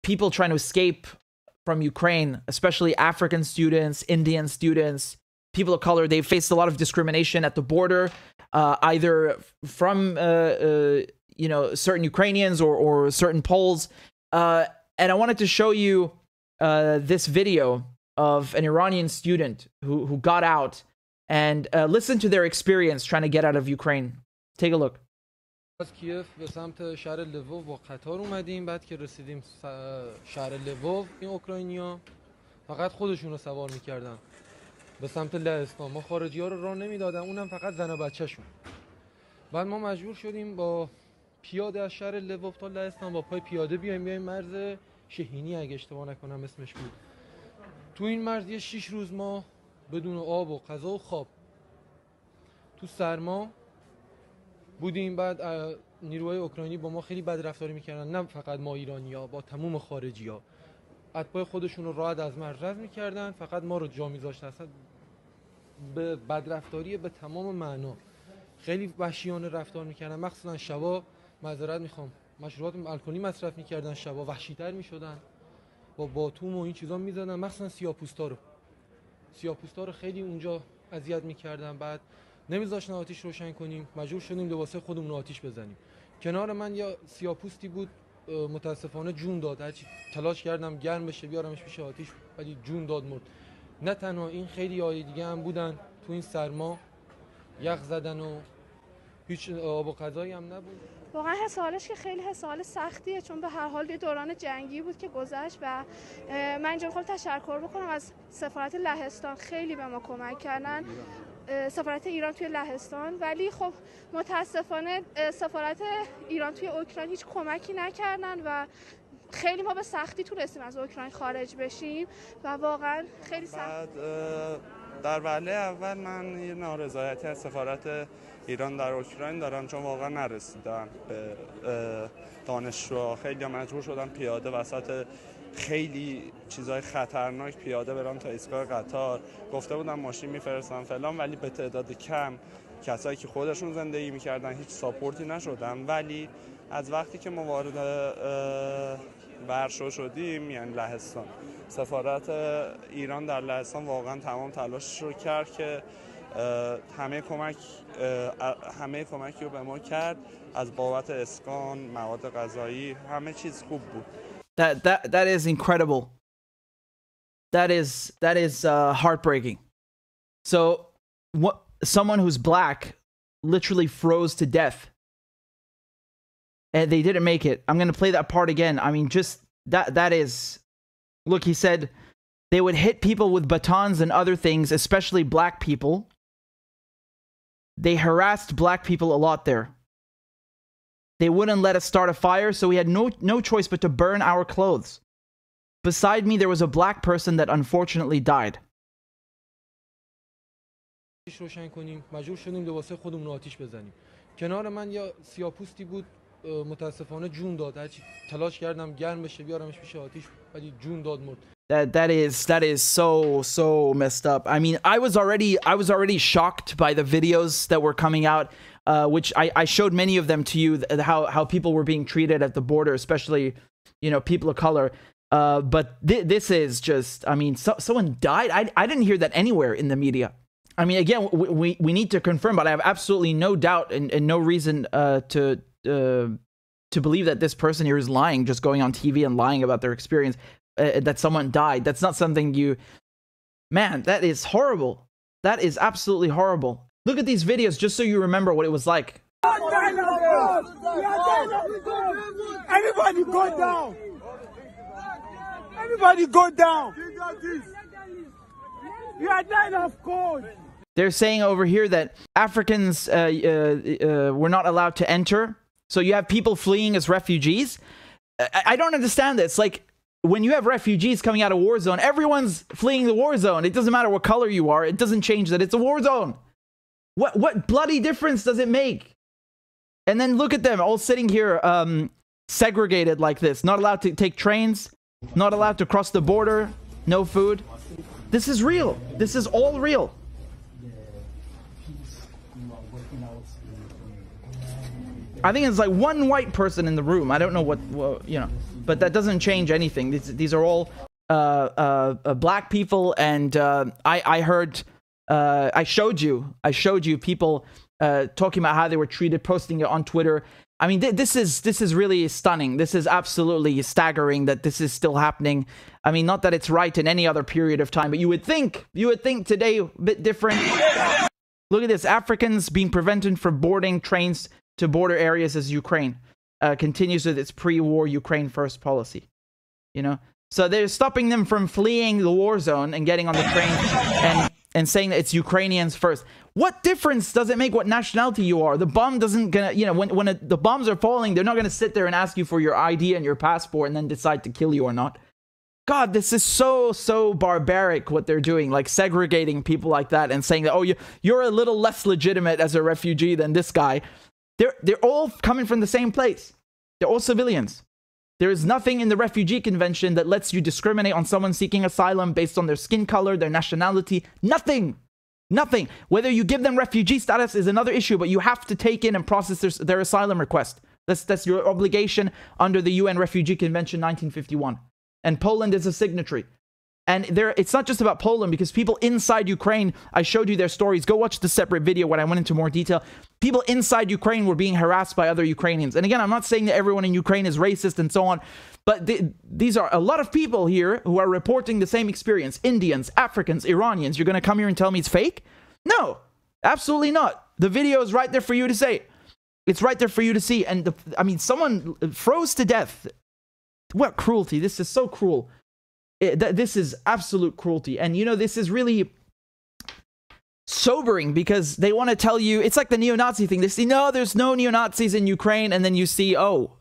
people trying to escape from Ukraine, especially African students, Indian students, people of color. They faced a lot of discrimination at the border, either from you know, certain Ukrainians or certain Poles. And I wanted to show you this video of an Iranian student who got out, and listen to their experience trying to get out of Ukraine. Take a look. از کیف به سمت شهر لوو با قطار اومدیم. بعد که رسیدیم شهر لوو، این اوکراینیا فقط خودشون رو سوار میکردن به سمت لهستان. ما خارجی ها رو راه نمیدادن، اونم فقط زن و بچه‌شون. بعد ما مجبور شدیم با پیاده از شهر لوو تا لهستان با پای پیاده بیایم مرز شهینی، اگه اشتباه نکنم اسمش بود. تو این مرز 6 روز ما بدون آب و غذا و خواب تو سرما بودیم. بعد نیروهای اوکراینی با ما خیلی بد رفتاری میکردن، نه فقط ما ایرانی‌ها، با تمام خارجی‌ها. اتباع خودشون رو راحت از مرز رد میکردن، فقط ما رو جا میذاشتن. اصلا به بد رفتاری به تمام معنا، خیلی وحشیانه رفتار میکردن. مخصوصا شبا، معذرت میخوام، مشروبات الکلی مصرف میکردن، شبا وحشی‌تر میشدن، با باتوم و این چیزا میزدن. مخصوصا سیاه‌پوستا رو خیلی اونجا اذیت میکردن. بعد نمیذاشتن آتیش روشن کنیم، مجبور شدیم لباسه خودمون رو آتیش بزنیم. کنار من یا سیاه‌پوستی بود، متاسفانه جون داد. هرچی تلاش کردم گرم بشه بیارمش پیش آتیش، ولی جون داد، مرد. نه تنها این، خیلی های دیگه هم بودن تو این سرما یخ زدن و هیچ آب و غذایی هم نبود. واقعا حس حالش که خیلی حس حال سختیه، چون به هر حال یه دوران جنگی بود که گذشت و من اینجا میخوام تشکر بکنم از سفارت لهستان، خیلی به ما کمک کردن، سفارت ایران توی لهستان. ولی خب متاسفانه سفارت ایران توی اوکراین هیچ کمکی نکردن و خیلی ما به سختی تونستیم از اوکراین خارج بشیم و واقعا خیلی سخت. در وهله اول من یه نارضایتی از سفارت ایران در اوکراین دارم، چون واقعا نرسیدن به دانشجوها. خیلی مجبور شدن پیاده وسط خیلی چیزای خطرناک پیاده برن تا ایستگاه قطار. گفته بودن ماشین میفرستن فلان، ولی به تعداد کم کسایی که خودشون زندگی میکردن هیچ ساپورتی نشدن. ولی از وقتی که ما وارد ورشو شدیم، یعنی لهستان، سفارت ایران در لهستان واقعا تمام تلاشش رو کرد که همه کمکی رو به ما کرد، از بابت اسکان، مواد غذایی، همه چیز خوب بود. That is incredible. That is heartbreaking. So someone who's black literally froze to death, and they didn't make it. I'm gonna play that part again. I mean, just that is. Look, he said they would hit people with batons and other things, especially black people. They harassed black people a lot there. They wouldn't let us start a fire, so we had no choice but to burn our clothes. Beside me, there was a black person that unfortunately died. روشن کنیم، مجبور شدیم لباسه خودمون رو آتیش بزنیم. کنار من یا سیاه‌پوستی بود، متاسفانه جون داد. هرچی تلاش کردم گرم بشه بیارمش پیش آتیش، ولی جون داد، مرد. That is so messed up. I mean, I was already shocked by the videos that were coming out, which I showed many of them to you, how people were being treated at the border, especially, you know, people of color. But this is just, I mean, someone died. I didn't hear that anywhere in the media. I mean, again, we need to confirm, but I have absolutely no doubt and no reason to believe that this person here is lying, just going on TV and lying about their experience. That someone died. That's not something you... Man, that is horrible. That is absolutely horrible. Look at these videos just so you remember what it was like. Everybody go down. Everybody go down. You are dying of cold. They're saying over here that Africans were not allowed to enter. So you have people fleeing as refugees. I don't understand this. Like, when you have refugees coming out of war zone, everyone's fleeing the war zone. It doesn't matter what color you are. It doesn't change that it's a war zone. What bloody difference does it make? And then look at them all sitting here segregated like this. Not allowed to take trains. Not allowed to cross the border. No food. This is real. This is all real. I think it's like one white person in the room. I don't know what you know. but that doesn't change anything. These are all black people, and I heard, I showed you people talking about how they were treated, posting it on Twitter. I mean, this is really stunning. This is absolutely staggering that this is still happening. I mean, not that it's right in any other period of time, but you would think today a bit different. Look at this: Africans being prevented from boarding trains to border areas as Ukraine continues with its pre-war Ukraine first policy. You know, so they're stopping them from fleeing the war zone and getting on the train and saying that it's Ukrainians first. What difference does it make what nationality you are? The bomb doesn't gonna, you know, when the bombs are falling, they're not gonna sit there and ask you for your ID and your passport and then decide to kill you or not. God, this is so barbaric what they're doing, like segregating people like that and saying that, oh, you're a little less legitimate as a refugee than this guy. They're all coming from the same place. They're all civilians. There is nothing in the Refugee Convention that lets you discriminate on someone seeking asylum based on their skin color, their nationality. Nothing. Nothing. Whether you give them refugee status is another issue, but you have to take in and process their asylum request. That's your obligation under the UN Refugee Convention 1951. And Poland is a signatory. And it's not just about Poland, because people inside Ukraine, I showed you their stories. Go watch the separate video when I went into more detail. People inside Ukraine were being harassed by other Ukrainians. And again, I'm not saying that everyone in Ukraine is racist and so on, but these are a lot of people here who are reporting the same experience. Indians, Africans, Iranians. You're going to come here and tell me it's fake? No, absolutely not. The video is right there for you to say. It's right there for you to see. And I mean, someone froze to death. What cruelty. This is so cruel. This is absolute cruelty. And, you know, this is really sobering, because they want to tell you, it's like the neo-Nazi thing. They say, no, there's no neo-Nazis in Ukraine. And then you see, oh,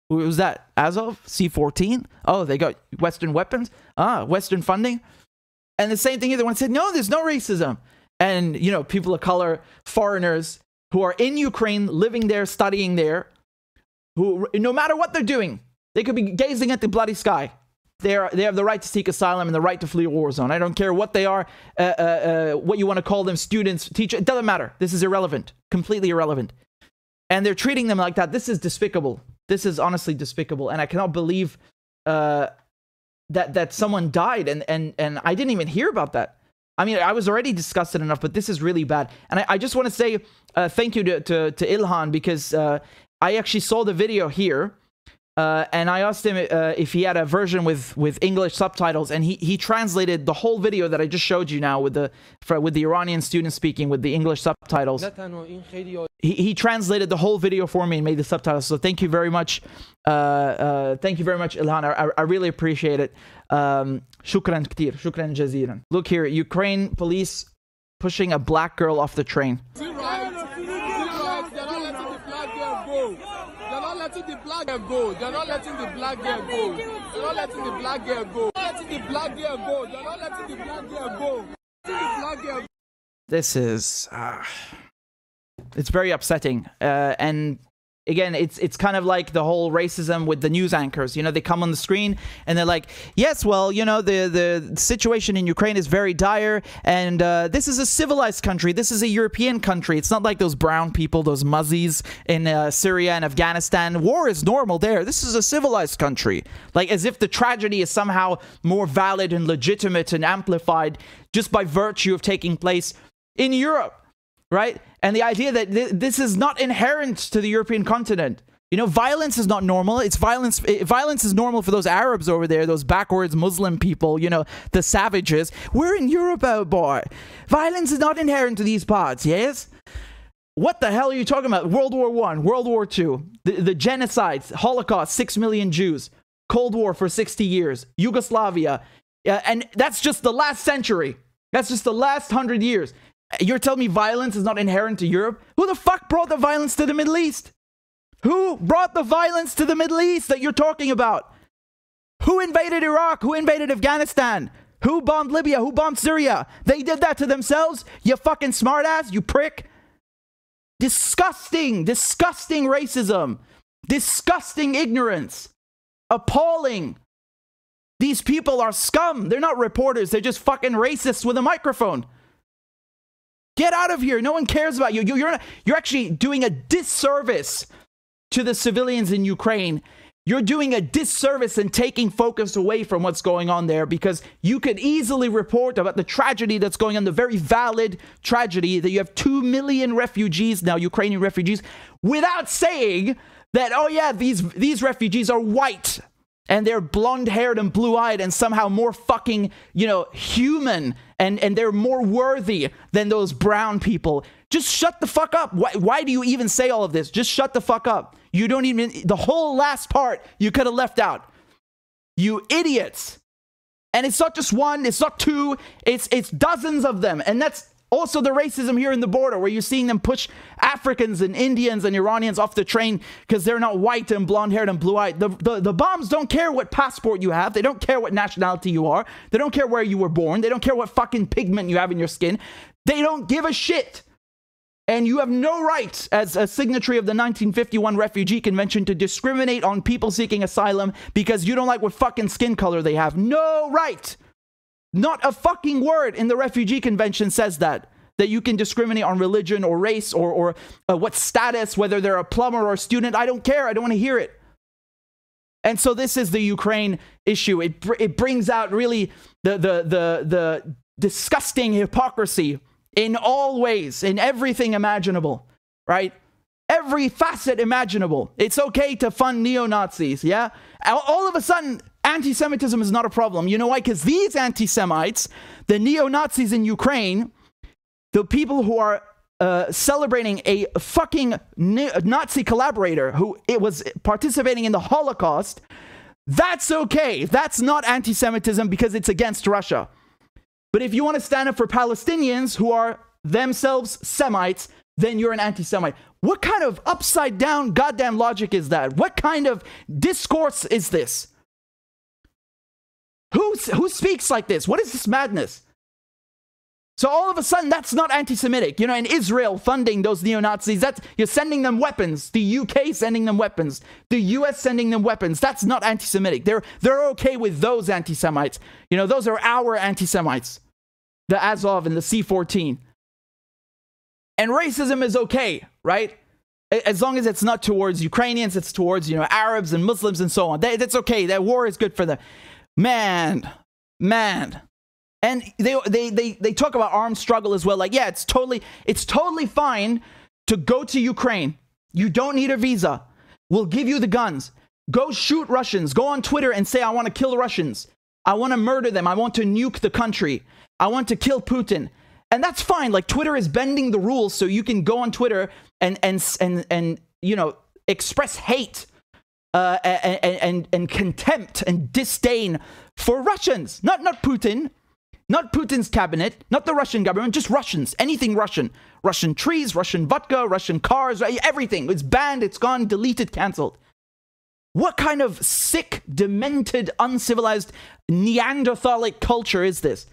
who was that? Azov? C-14? Oh, they got Western weapons? Western funding? And the same thing here. They want to say, no, there's no racism. And, you know, people of color, foreigners who are in Ukraine, living there, studying there, who, no matter what they're doing, they could be gazing at the bloody sky. They have the right to seek asylum and the right to flee a war zone. I don't care what they are, what you want to call them, students, teachers. It doesn't matter. This is irrelevant. Completely irrelevant. And they're treating them like that. This is despicable. This is honestly despicable. And I cannot believe that someone died. And I didn't even hear about that. I mean, I was already disgusted enough, but this is really bad. And I just want to say thank you to Ilhan, because I actually saw the video here. And I asked him if he had a version with English subtitles, and he translated the whole video that I just showed you now with the Iranian student speaking with the English subtitles. He translated the whole video for me and made the subtitles. So thank you very much. Thank you very much, Ilhan. I really appreciate it. Shukran ktir. Shukran jaziran. Look here, Ukraine police pushing a black girl off the train. Letting the black girl go. They're not letting the black girl go. They're not letting the black girl go. They're not letting the black girl go. They're not letting the black girl go. The black girl. This is it's very upsetting. And again, it's kind of like the whole racism with the news anchors. You know, they come on the screen and they're like, yes, well, you know, the situation in Ukraine is very dire, and this is a civilized country. This is a European country. It's not like those brown people, those muzzies in Syria and Afghanistan. War is normal there. This is a civilized country. Like, as if the tragedy is somehow more valid and legitimate and amplified just by virtue of taking place in Europe. Right? And the idea that this is not inherent to the European continent. You know, violence is not normal. It's violence. Violence is normal for those Arabs over there, those backwards Muslim people, you know, the savages. We're in Europe, oh boy. Violence is not inherent to these parts, yes? What the hell are you talking about? World War I, World War II, the genocides, Holocaust, 6 million Jews, Cold War for 60 years, Yugoslavia. And that's just the last century. That's just the last 100 years. You're telling me violence is not inherent to Europe? Who the fuck brought the violence to the Middle East? Who brought the violence to the Middle East that you're talking about? Who invaded Iraq? Who invaded Afghanistan? Who bombed Libya? Who bombed Syria? They did that to themselves? You fucking smartass, you prick. Disgusting, disgusting racism. Disgusting ignorance. Appalling. These people are scum. They're not reporters. They're just fucking racists with a microphone. Get out of here. No one cares about you. You're actually doing a disservice to the civilians in Ukraine You're doing a disservice and taking focus away from what's going on there, because you could easily report about the tragedy that's going on, the very valid tragedy that you have 2 million refugees now, Ukrainian refugees, without saying that, oh yeah, these refugees are white and they're blonde-haired and blue-eyed and somehow more fucking, human and they're more worthy than those brown people. Just shut the fuck up. Why do you even say all of this? Just shut the fuck up. You don't even, the whole last part you could have left out. You idiots. And it's not just one, it's not two, it's dozens of them. And that's also the racism here in the border, where you're seeing them push Africans and Indians and Iranians off the train because they're not white and blonde-haired and blue-eyed. The bombs don't care what passport you have. They don't care what nationality you are. They don't care where you were born. They don't care what fucking pigment you have in your skin. They don't give a shit. And you have no right, as a signatory of the 1951 Refugee Convention, to discriminate on people seeking asylum because you don't like what fucking skin color they have. No right. Not a fucking word in the Refugee Convention says that you can discriminate on religion or race or what status, whether they're a plumber or a student. I don't care. I don't want to hear it. And so this is the Ukraine issue. It brings out really the disgusting hypocrisy in all ways, in everything imaginable, right? Every facet imaginable. It's okay to fund neo-Nazis, yeah? All of a sudden, anti-Semitism is not a problem. You know why? Because these anti-Semites, the neo-Nazis in Ukraine, the people who are celebrating a fucking Nazi collaborator who was participating in the Holocaust, that's okay. That's not anti-Semitism because it's against Russia. But if you want to stand up for Palestinians who are themselves Semites, then you're an anti-Semite. What kind of upside down goddamn logic is that? What kind of discourse is this? Who speaks like this? What is this madness? So all of a sudden, that's not anti-Semitic. In Israel funding those neo-Nazis, you're sending them weapons. The UK sending them weapons. The US sending them weapons. That's not anti-Semitic. They're okay with those anti-Semites. Those are our anti-Semites. The Azov and the C-14. And racism is okay, right? As long as it's not towards Ukrainians, it's towards, Arabs and Muslims and so on. That's okay. That war is good for them. Man. And they talk about armed struggle as well. Like, yeah, it's totally fine to go to Ukraine. You don't need a visa. We'll give you the guns. Go shoot Russians. Go on Twitter and say, I want to kill Russians. I want to murder them. I want to nuke the country. I want to kill Putin. And that's fine. Like, Twitter is bending the rules so you can go on Twitter and express hate and contempt and disdain for Russians. Not Putin. Not Putin's cabinet, not the Russian government, just Russians. Anything Russian. Russian trees, Russian vodka, Russian cars, everything. It's banned, it's gone, deleted, cancelled. What kind of sick, demented, uncivilized, Neanderthalic culture is this?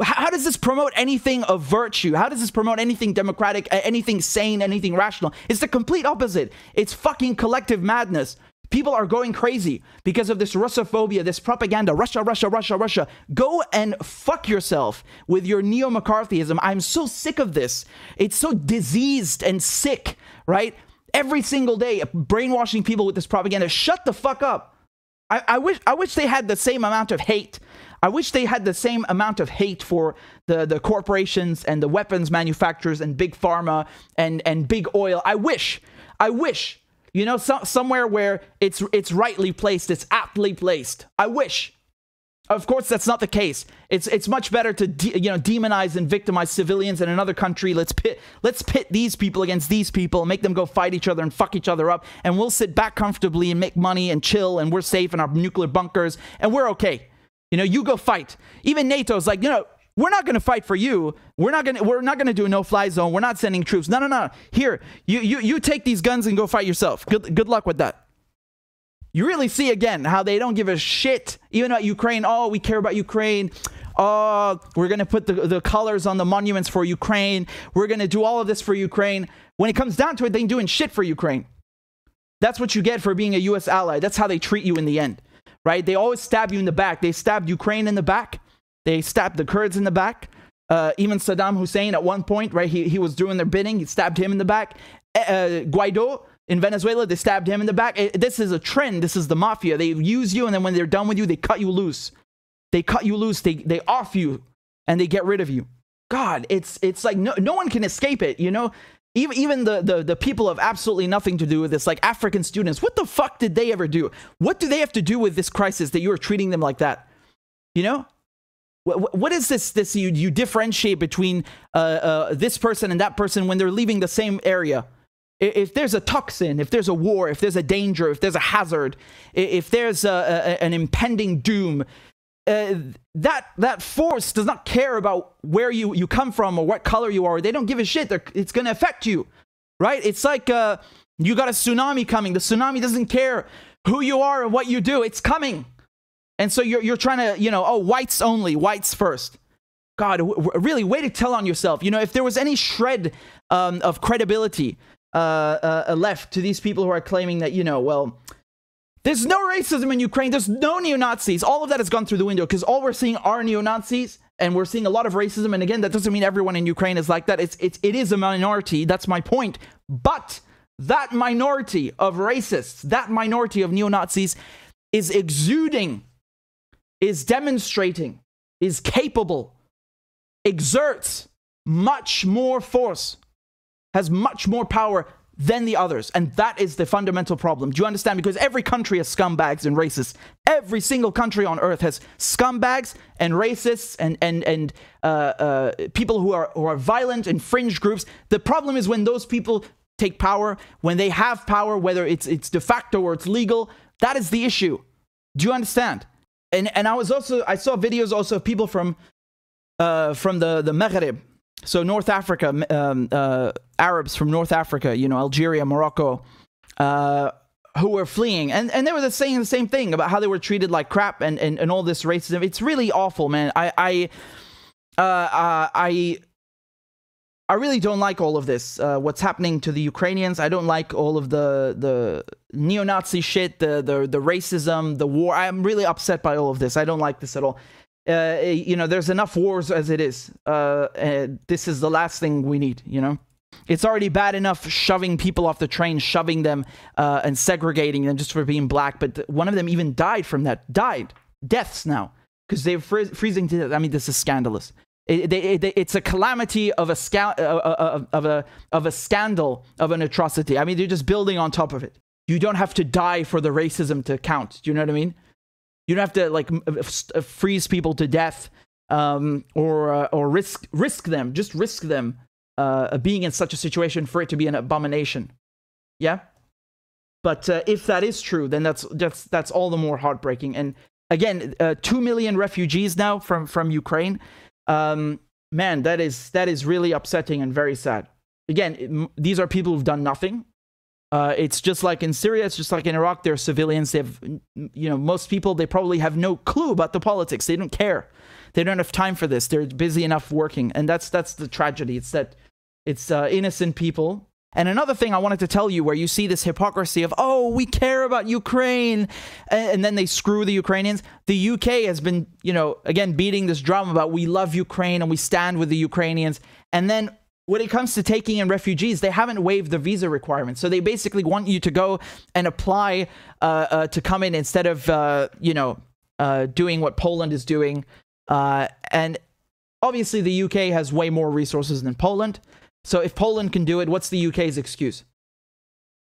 How does this promote anything of virtue? How does this promote anything democratic, anything sane, anything rational? It's the complete opposite. It's fucking collective madness. People are going crazy because of this Russophobia, this propaganda. Russia, Russia, Russia, Russia. Go and fuck yourself with your neo-McCarthyism. I'm so sick of this. It's so diseased and sick, right? Every single day, brainwashing people with this propaganda. Shut the fuck up. I wish they had the same amount of hate. I wish they had the same amount of hate for the corporations and the weapons manufacturers and big pharma and big oil. I wish. Somewhere where it's rightly placed, it's aptly placed. I wish. Of course, that's not the case. It's much better to demonize and victimize civilians in another country. Let's pit these people against these people, make them go fight each other and fuck each other up, and we'll sit back comfortably and make money and chill, and we're safe in our nuclear bunkers, and we're okay. You go fight. Even NATO's like, we're not going to fight for you. We're not going to do a no-fly zone. We're not sending troops. No. Here, you take these guns and go fight yourself. Good luck with that. You really see again how they don't give a shit even about Ukraine. Oh, we care about Ukraine. Oh, we're going to put the colors on the monuments for Ukraine. We're going to do all of this for Ukraine. When it comes down to it, they ain't doing shit for Ukraine. That's what you get for being a U.S. ally. That's how they treat you in the end, right? They always stab you in the back. They stabbed Ukraine in the back. They stabbed the Kurds in the back. Even Saddam Hussein at one point, right? He was doing their bidding. He stabbed him in the back. Guaido, In Venezuela, they stabbed him in the back. This is a trend. This is the mafia. They use you, and then when they're done with you, they cut you loose. They cut you loose. They off you, and they get rid of you. God, it's like no one can escape it, you know? Even the people have absolutely nothing to do with this, like African students. What the fuck did they ever do? What do they have to do with this crisis that you are treating them like that? You know? What is this you differentiate between this person and that person when they're leaving the same area? If there's a toxin, if there's a war, if there's a danger, if there's a hazard, if there's an impending doom, that force does not care about where you come from or what color you are. They don't give a shit. It's going to affect you, right? It's like you got a tsunami coming. The tsunami doesn't care who you are and what you do. It's coming. And so you're trying to, you know, oh, whites only, whites first. God, really, way to tell on yourself. You know, if there was any shred of credibility left to these people who are claiming that, you know, well, there's no racism in Ukraine, there's no neo-Nazis, all of that has gone through the window, because all we're seeing are neo-Nazis, and we're seeing a lot of racism. And again, that doesn't mean everyone in Ukraine is like that. It is a minority. That's my point. But that minority of racists, that minority of neo-Nazis is exuding, is demonstrating, is capable, exerts much more force, has much more power than the others. And that is the fundamental problem. Do you understand? Because every country has scumbags and racists. Every single country on earth has scumbags and racists and people who are violent and fringe groups. The problem is when those people take power, when they have power, whether it's de facto or it's legal, that is the issue. Do you understand? And I saw videos also of people from the Maghreb, so North Africa, Arabs from North Africa, you know, Algeria, Morocco, who were fleeing, and they were saying the same thing about how they were treated like crap and all this racism. It's really awful, man. I really don't like all of this. What's happening to the Ukrainians? I don't like all of the neo-Nazi shit, the racism, the war. I'm really upset by all of this. I don't like this at all. You know, there's enough wars as it is. This is the last thing we need, you know? It's already bad enough shoving people off the train, shoving them and segregating them just for being black. But one of them even died from that. Deaths now. Because they're freezing to death. I mean, this is scandalous. It's a calamity of a scandal, of an atrocity. I mean, they're just building on top of it. You don't have to die for the racism to count. Do you know what I mean? You don't have to like freeze people to death or risk them. Just risk them being in such a situation for it to be an abomination. Yeah. But if that is true, then that's all the more heartbreaking. And again, 2 million refugees now from Ukraine. Man, that is really upsetting and very sad. Again, these are people who've done nothing. It's just like in Syria, it's just like in Iraq, they're civilians. They've, you know, most people, they probably have no clue about the politics. They don't care. They don't have time for this. They're busy enough working. And that's the tragedy. It's that it's innocent people. And another thing I wanted to tell you, where you see this hypocrisy of, oh, we care about Ukraine, and then they screw the Ukrainians. The UK has been, you know, again, beating this drum about we love Ukraine and we stand with the Ukrainians. And then when it comes to taking in refugees, they haven't waived the visa requirements. So they basically want you to go and apply to come in instead of, you know, doing what Poland is doing. And obviously the UK has way more resources than Poland. So if Poland can do it, what's the UK's excuse?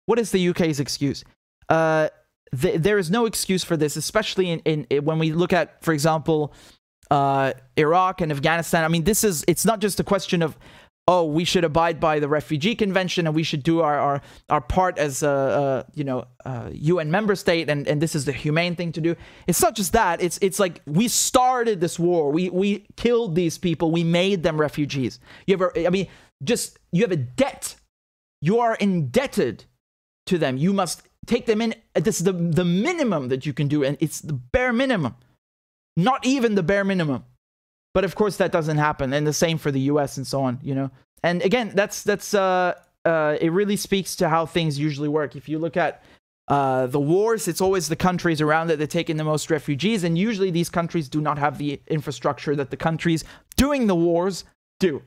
What is the UK's excuse? There is no excuse for this, especially in when we look at, for example, Iraq and Afghanistan. I mean, it's not just a question of, oh, we should abide by the Refugee Convention and we should do our part as a UN member state, and this is the humane thing to do. It's not just that. It's like we started this war. We killed these people. We made them refugees. You have a debt. You are indebted to them. You must take them in. This is the minimum that you can do, and it's the bare minimum. Not even the bare minimum. But of course that doesn't happen, and the same for the US and so on, you know. And again, that's it really speaks to how things usually work. If you look at the wars, it's always the countries around it that take in the most refugees, and usually these countries do not have the infrastructure that the countries doing the wars do.